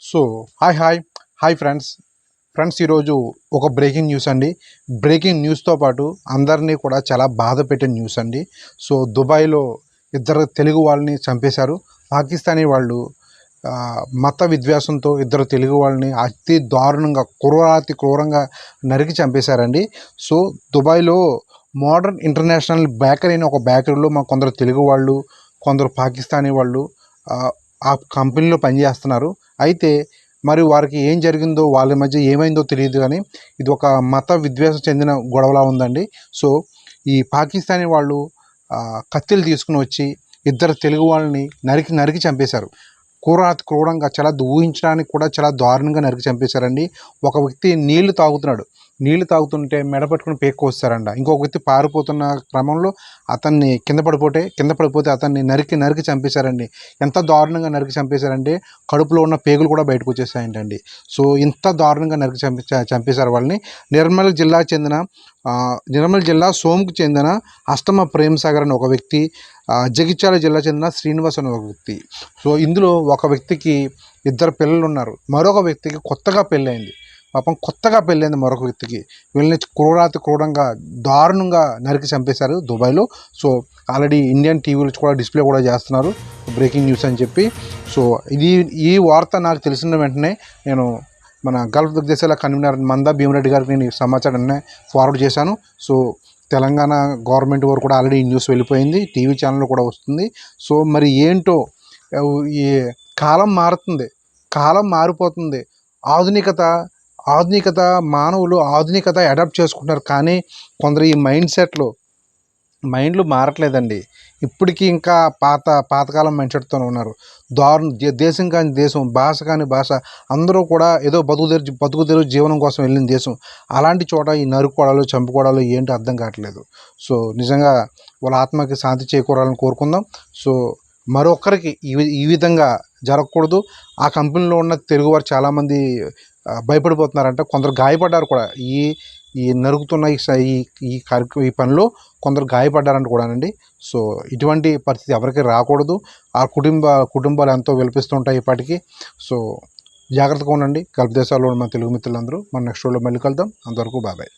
So hi friends ఈరోజు ఒక breaking news అండి. బ్రేకింగ్ న్యూస్తో పాటు అందరినీ కూడా చాలా బాధ పెట్టిన న్యూస్ అండి. సో దుబాయ్లో ఇద్దరు తెలుగు వాళ్ళని చంపేశారు. పాకిస్తానీ వాళ్ళు మత విద్వేషంతో ఇద్దరు తెలుగు వాళ్ళని అతి దారుణంగా క్రూరంగా నరికి చంపేశారండి. సో దుబాయ్లో మోడర్న్ ఇంటర్నేషనల్ బేకరీ అని ఒక బేకరీలో మా కొందరు తెలుగు వాళ్ళు, కొందరు పాకిస్తానీ వాళ్ళు ఆ కంపెనీలో పనిచేస్తున్నారు. అయితే మరి వారికి ఏం జరిగిందో, వాళ్ళ మధ్య ఏమైందో తెలియదు, కానీ ఇది ఒక మత విద్వేషం చెందిన గొడవలా ఉందండి. సో ఈ పాకిస్తానీ వాళ్ళు కత్తిలు తీసుకుని వచ్చి ఇద్దరు తెలుగు వాళ్ళని నరికి చంపేశారు. క్రూరంగా చాలా ఊహించడానికి కూడా చాలా దారుణంగా నరికి చంపేశారండి. ఒక వ్యక్తి నీళ్లు తాగుతుంటే మెడ పట్టుకుని వస్తారంట. ఇంకొక వ్యక్తి పారిపోతున్న క్రమంలో అతన్ని కింద పడిపోతే అతన్ని నరికి చంపేశారండి. ఎంత దారుణంగా నరికి చంపేశారంటే కడుపులో ఉన్న పేగులు కూడా బయటకు వచ్చేసాయంటండి. సో ఇంత దారుణంగా నరికి చంపేశారు వాళ్ళని. నిర్మల్ జిల్లా సోమ్కు చెందిన అష్టమ ప్రేమ్ సాగర్ అని ఒక వ్యక్తి, జగిత్యాల జిల్లా చెందిన శ్రీనివాస్ అని ఒక వ్యక్తి. సో ఇందులో ఒక వ్యక్తికి ఇద్దరు పిల్లలు ఉన్నారు. మరొక వ్యక్తికి కొత్తగా పెళ్ళైంది. మరొక వ్యక్తికి. వీళ్ళని క్రూరంగా దారుణంగా నరికి చంపేశారు దుబాయ్లో. సో ఆల్రెడీ ఇండియన్ టీవీలు కూడా డిస్ప్లే కూడా చేస్తున్నారు బ్రేకింగ్ న్యూస్ అని చెప్పి. సో ఈ వార్త నాకు తెలిసిన వెంటనే నేను మన గల్ఫ్ దేశాల కన్వీనర్ మందా భీమరెడ్డి గారికి నేను సమాచారాన్ని ఫార్వర్డ్ చేశాను. సో తెలంగాణ గవర్నమెంట్ వరకు కూడా ఆల్రెడీ ఈ న్యూస్ వెళ్ళిపోయింది, టీవీ ఛానల్లో కూడా వస్తుంది. సో మరి ఏంటో, ఈ కాలం మారిపోతుంది. ఆధునికత మానవులు ఆధునికత అడాప్ట్ చేసుకుంటున్నారు, కానీ కొందరు ఈ మైండ్లు మారట్లేదండి. ఇప్పటికీ ఇంకా పాతకాలం మైండ్సెట్తో ఉన్నారు. దేశం కాని దేశం, భాష కాని భాష, అందరూ కూడా ఏదో బతుకుదెరువు జీవనం కోసం వెళ్ళిన దేశం. అలాంటి చోట ఈ నరుకోవడాలు, చంపుకోవడాలు ఏంటో అర్థం కావట్లేదు. సో నిజంగా వాళ్ళ ఆత్మకి శాంతి చేకూరాలని కోరుకుందాం. సో మరొకరికి ఈ విధంగా జరగకూడదు. ఆ కంపెనీలో ఉన్న తెలుగువారు చాలామంది భయపడిపోతున్నారంట. కొందరు గాయపడ్డారు కూడా. ఈ నరుకుతున్న ఈ పనిలో కొందరు గాయపడ్డారంట కూడానండి. సో ఇటువంటి పరిస్థితి ఎవరికి రాకూడదు. ఆ కుటుంబాలు ఎంతో విలపిస్తుంటాయి ఇప్పటికీ. సో జాగ్రత్తగా ఉండండి. గల్ఫ్ దేశాల్లో ఉన్న మన తెలుగు మిత్రులందరూ. మన నెక్స్ట్ షోలో మళ్ళీ కలుద్దాం. అంతవరకు బాయ్.